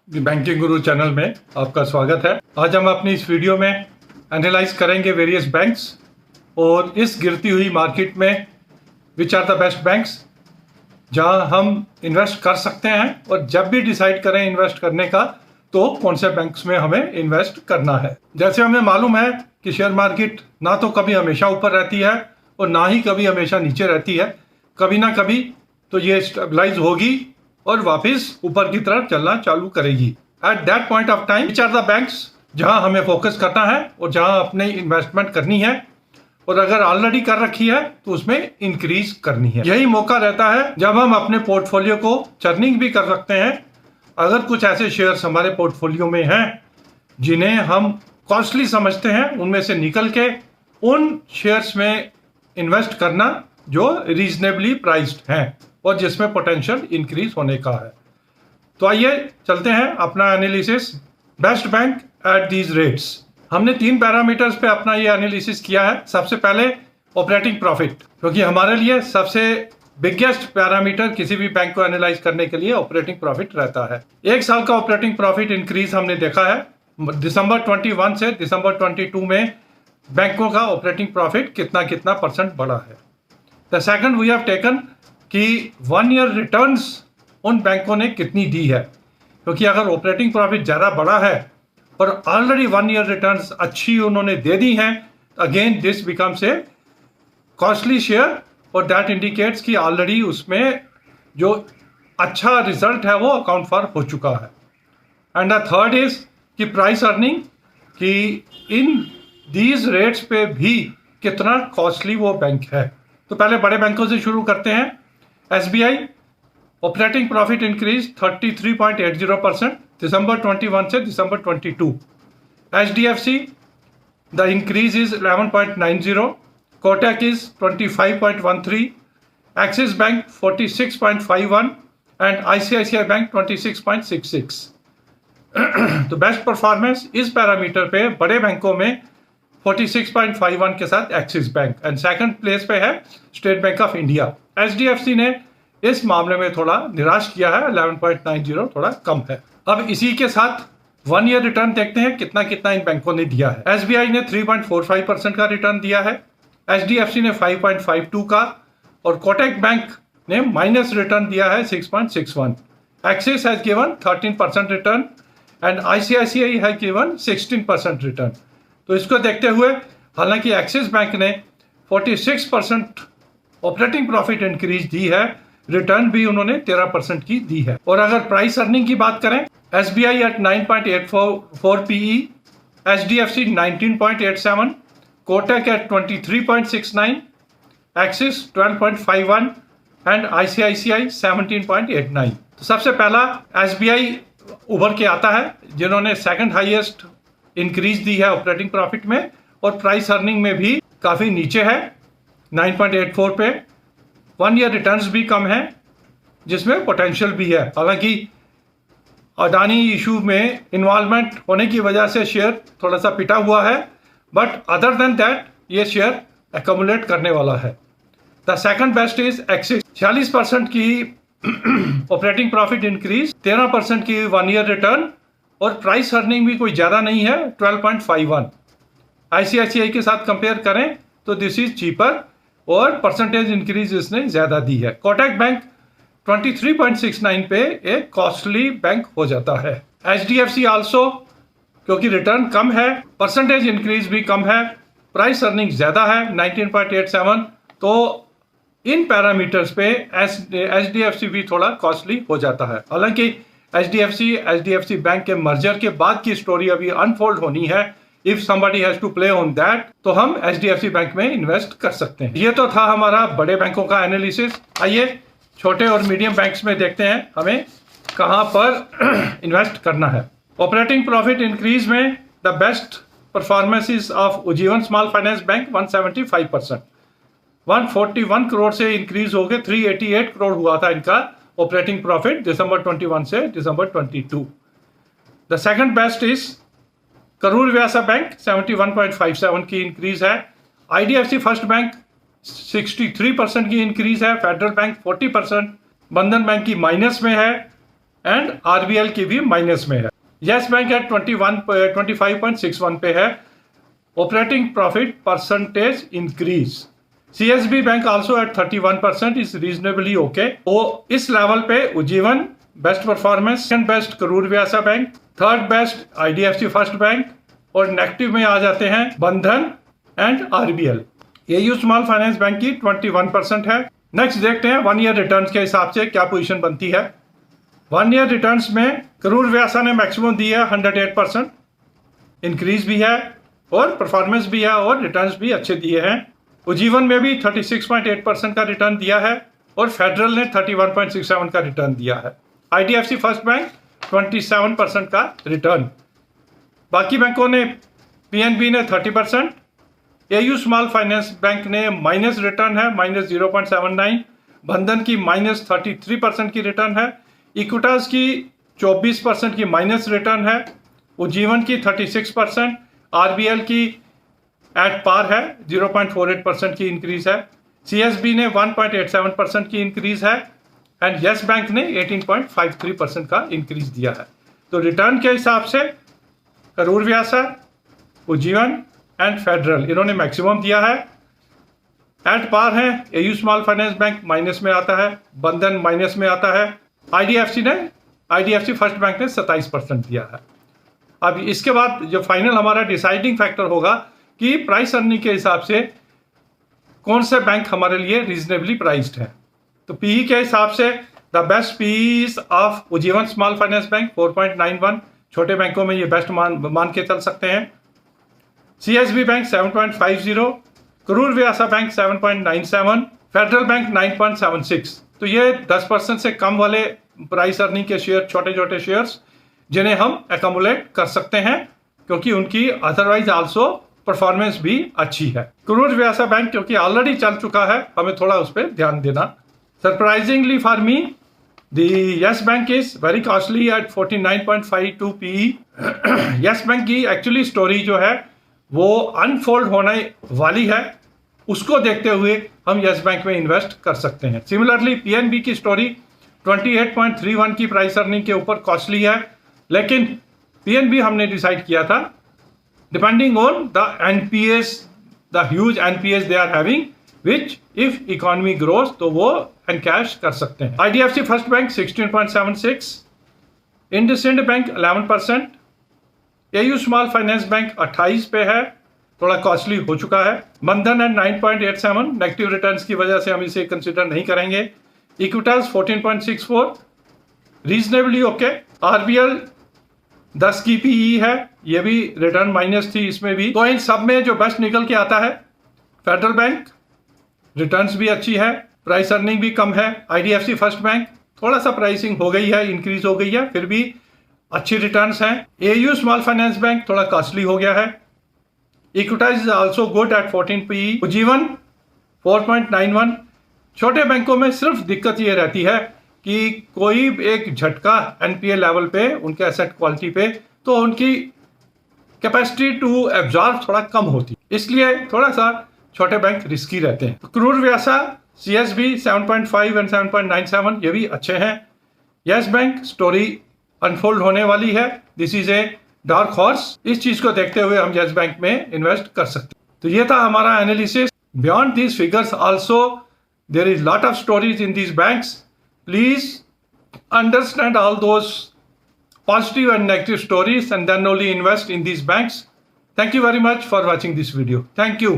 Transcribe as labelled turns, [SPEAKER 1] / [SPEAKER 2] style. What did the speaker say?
[SPEAKER 1] Banking गुरु channel में आपका स्वागत है। आज हम अपनी इस वीडियो में एनालाइज करेंगे वेरियस बैंक्स और इस गिरती हुई मार्केट में which are the best banks जहां हम इन्वेस्ट कर सकते हैं, और जब भी डिसाइड करें इन्वेस्ट करने का तो कौन से बैंक्स में हमें इन्वेस्ट करना है। जैसे हमें मालूम है कि शेयर मार्केट ना तो कभी हमेशा ऊपर रहती है और ना ही कभी हमेशा नीचे रहती है। कभी ना कभी तो ये स्टेबलाइज होगी और वापस ऊपर की तरफ चलना चालू करेगी। At that point of time which are the banks जहां हमें फोकस करना है और जहां अपने इन्वेस्टमेंट करनी है, और अगर ऑलरेडी कर रखी है तो उसमें इंक्रीज करनी है। यही मौका रहता है जब हम अपने पोर्टफोलियो को चर्निंग भी कर सकते हैं। अगर कुछ ऐसे शेयर्स हमारे पोर्टफोलियो में हैं जिन्हें हम कॉस्टली समझते हैं, उनमें से निकल के उन शेयर्स में इन्वेस्ट करना जो रीजनेबली प्राइस्ड हैं और जिसमें पोटेंशियल इंक्रीज होने का है। तो आइए चलते हैं अपना analysis best bank at these rates. हमने 3 पैरामीटर्स पे अपना ये एनालिसिस किया है। सबसे पहले ऑपरेटिंग प्रॉफिट, क्योंकि हमारे लिए सबसे बिगेस्ट पैरामीटर किसी भी बैंक को एनालाइज करने के लिए ऑपरेटिंग प्रॉफिट रहता है। एक साल का ऑपरेटिंग प्रॉफिट इंक्रीज हमने देखा है। दिसंबर 21 से दिसंबर 22 में बैंकों का ऑपरेटिंग प्रॉफिट कितना परसेंट बढ़ा है। The second we have taken कि 1 ईयर रिटर्न्स उन बैंकों ने कितनी दी है, क्योंकि अगर ऑपरेटिंग प्रॉफिट ज़्यादा बड़ा है और ऑलरेडी 1 ईयर रिटर्न्स अच्छी उन्होंने दे दी हैं, again this becomes a costly share और दैट इंडिकेट्स कि ऑलरेडी उसमें जो अच्छा रिजल्ट है वो अकाउंट फॉर हो चुका है। एंड द थर्ड इज कि प्राइस अर्निंग, कि इन दीज रेट्स पे भी कितना कॉस्टली वो बैंक है। तो पहले बड़े बैंकों से शुरू करते हैं। SBI ऑपरेटिंग प्रॉफिट इंक्रीज 33.80% दिसंबर 21 से दिसंबर 22। HDFC the increase is 11.90, Kotak is 25.13, axis bank 46.51 and ICICI bank 26.66। तो बेस्ट परफॉर्मेंस इस पैरामीटर पे बड़े बैंकों में 46.51 के साथ axis bank, and second place पे है state bank of India. HDFC ने इस मामले में थोड़ा निराश किया है, 11.90 थोड़ा कम है। अब इसी के साथ 1 ईयर रिटर्न देखते हैं कितना इन बैंकों ने दिया है। SBI ने 3.45% का रिटर्न दिया है, HDFC ने 5.52 का, और कोटक बैंक ने माइनस रिटर्न दिया है 6.61। Axis has given 13% return and ICICI has given 16% return. तो इसको देखते हुए हालांकि एक्सिस बैंक ने 46% ऑपरेटिंग प्रॉफिट इंक्रीज दी है, रिटर्न भी उन्होंने 13% की दी है। और अगर प्राइस अर्निंग की बात करें, SBI at 9.84 PE, HDFC 19.87, Kotak at 23.69, Axis 12.51 and ICICI 17.89। तो सबसे पहला SBI उभर के आता है, जिन्होंने सेकंड हाईएस्ट इंक्रीज दी है ऑपरेटिंग प्रॉफिट में, और प्राइस अर्निंग में भी काफी नीचे है 9.84 पे। 1 ईयर रिटर्न्स भी कम है, जिसमें पोटेंशियल भी है। हालांकि अडानी इशू में इन्वॉल्वमेंट होने की वजह से शेयर थोड़ा सा पिटा हुआ है, बट अदर देन दैट ये शेयर एक्यूमुलेट करने वाला है। The second best is axis, 46% की ऑपरेटिंग प्रॉफिट इंक्रीज, 13% की 1 ईयर रिटर्न, और प्राइस अर्निंग भी कोई ज्यादा नहीं है 12.51। ICICI के साथ कंपेयर करें तो दिस इज चीपर और परसेंटेज इंक्रीज इसने ज्यादा दी है। कोटक बैंक 23.69 पे एक कॉस्टली बैंक हो जाता है। HDFC आल्सो, क्योंकि रिटर्न कम है, परसेंटेज इंक्रीज भी कम है, प्राइस अर्निंग ज्यादा है 19.87। तो इन पैरामीटर्स पे HDFC भी थोड़ा कॉस्टली हो जाता है। हालांकि HDFC बैंक के मर्जर के बाद की स्टोरी अभी अनफोल्ड होनी है। If somebody has to play on that, तो हम HDFC बैंक में इन्वेस्ट कर सकते हैं। ये तो था हमारा बड़े बैंकों का एनालिसिस। आइए छोटे और मीडियम बैंक्स में देखते हैं हमें कहां पर इन्वेस्ट करना है। ऑपरेटिंग प्रॉफिट इंक्रीज में the best performance is of Ujjivan small finance bank 175%, 141 crore से इंक्रीज हो गए 388 करोड़ हुआ था इनका ऑपरेटिंग प्रॉफिट दिसंबर 21 से दिसंबर 22। The second best is Karur Vysya bank 71.57 की इंक्रीज है। IDFC फर्स्ट बैंक 63% की इंक्रीज है। फेडरल बैंक 40%, बंधन बैंक की माइनस में है एंड आरबीएल की भी माइनस में है। यस बैंक एट 25.61 पे है। Operating profit percentage increase. CSB bank also at 31% is reasonably okay. तो इस लेवल पे Ujjivan best performance, second best Karur Vysya bank, third best IDFC first bank, और नेगेटिव में आ जाते हैं बंधन and RBL. AU small finance bank की 21% है। नेक्स्ट देखते हैं 1 ईयर रिटर्न्स के हिसाब से क्या पोजीशन बनती है। 1 ईयर रिटर्न्स में करूर व्यासा ने मैक्सिमम दी है 108%, इंक्रीज भी है और परफॉर्मेंस भी है और रिटर्न्स भी अच्छे दिए हैं। उज्जीवन में भी 36.8% का रिटर्न दिया है और फेडरल ने 31.67 का रिटर्न दिया है। आईडीएफसी फर्स्ट बैंक 27% का रिटर्न। बाकी बैंकों ने, पीएनबी ने 30%, एयू स्मॉल फाइनेंस बैंक ने माइनस रिटर्न है -0.79, बंधन की -33% की रिटर्न है, इक्विटास की 24% की माइनस रिटर्न है, उज्जीवन की 36%, आरबीएल की एट पार है 0.48% की इंक्रीज है, सीएसबी ने 1.87% की इंक्रीज है एंड यस बैंक ने 18.53% का इंक्रीज दिया है। तो रिटर्न के हिसाब से करूर व्यासा, उज्जीवन एंड फेडरल इन्होंने मैक्सिमम दिया है। एट पार है AU small finance bank minus में आता है, बंधन माइनस में आता है, आईडीएफसी फर्स्ट बैंक ने 27% दिया है। अब इसके बाद जो फाइनल हमारा डिसाइडिंग फैक्टर होगा कि प्राइस अर्निंग के हिसाब से कौन से बैंक हमारे लिए रीजनेबली प्राइस्ड है। तो पीई के हिसाब से the best PE of Ujjivan small finance bank 4.91, छोटे बैंकों में ये बेस्ट मान के चल सकते हैं। CSB bank 7.50, Karur Vysya bank 7.97, federal bank 9.76। तो ये 10% से कम वाले प्राइस अर्निंग के शेयर, छोटे छोटे शेयर्स जिन्हें हम एक्यूमुलेट कर सकते हैं क्योंकि उनकी अदरवाइज आल्सो परफॉर्मेंस भी अच्छी है। करूर व्यासा बैंक क्योंकि ऑलरेडी चल चुका है, हमें थोड़ा उस पर ध्यान देना। Surprisingly for me the Yes bank is very costly at 49.52 PE. Yes bank की एक्चुअली स्टोरी जो है वो अनफोल्ड होने वाली है, उसको देखते हुए हम यस बैंक में इन्वेस्ट कर सकते हैं। सिमिलरली पीएनबी की स्टोरी 28.31 की प्राइस अर्निंग के ऊपर कॉस्टली है, लेकिन पीएनबी हमने डिसाइड किया था depending on the NPS, the huge NPS they are having, which if economy grows तो वो एनकैश कर सकते हैं। IDFC first bank 16.76, IndusInd bank 11%, AU small finance bank 28 पे है, थोड़ा कॉस्टली हो चुका है। बंधन एंड 9.87, नेगेटिव रिटर्न्स की वजह से हम इसे कंसिडर नहीं करेंगे। Equitas 14.64, reasonably okay. आरबीएल 10 की पीई है, ये भी रिटर्न माइनस थी इसमें भी। तो इन सब में जो बेस्ट निकल के आता है फेडरल बैंक, रिटर्न्स भी अच्छी है, प्राइस अर्निंग भी कम है। आईडीएफसी फर्स्ट बैंक थोड़ा सा प्राइसिंग हो गई है, इंक्रीज हो गई है, फिर भी अच्छी रिटर्न्स हैं। एयू स्मॉल फाइनेंस बैंक थोड़ा कॉस्टली हो गया है। Equitas is also good at 14 PE. Ujjivan 4.91। छोटे बैंकों में सिर्फ दिक्कत ये रहती है कि कोई एक झटका एनपीए लेवल पे, उनके एसेट क्वालिटी पे, तो उनकी कैपेसिटी टू एब्जॉर्ब थोड़ा कम होती, इसलिए थोड़ा सा छोटे बैंक रिस्की रहते हैं। तो करूर व्यासा, सीएसबी 7.5 एंड 7.97 ये भी अच्छे हैं। यस बैंक स्टोरी अनफोल्ड होने वाली है, this is a dark horse. इस चीज को देखते हुए हम यस बैंक में इन्वेस्ट कर सकते हैं। तो ये था हमारा analysis. Beyond these figures also there is lot of stories in these banks. Please understand all those positive and negative stories and then only invest in these banks. Thank you very much for watching this video. Thank you.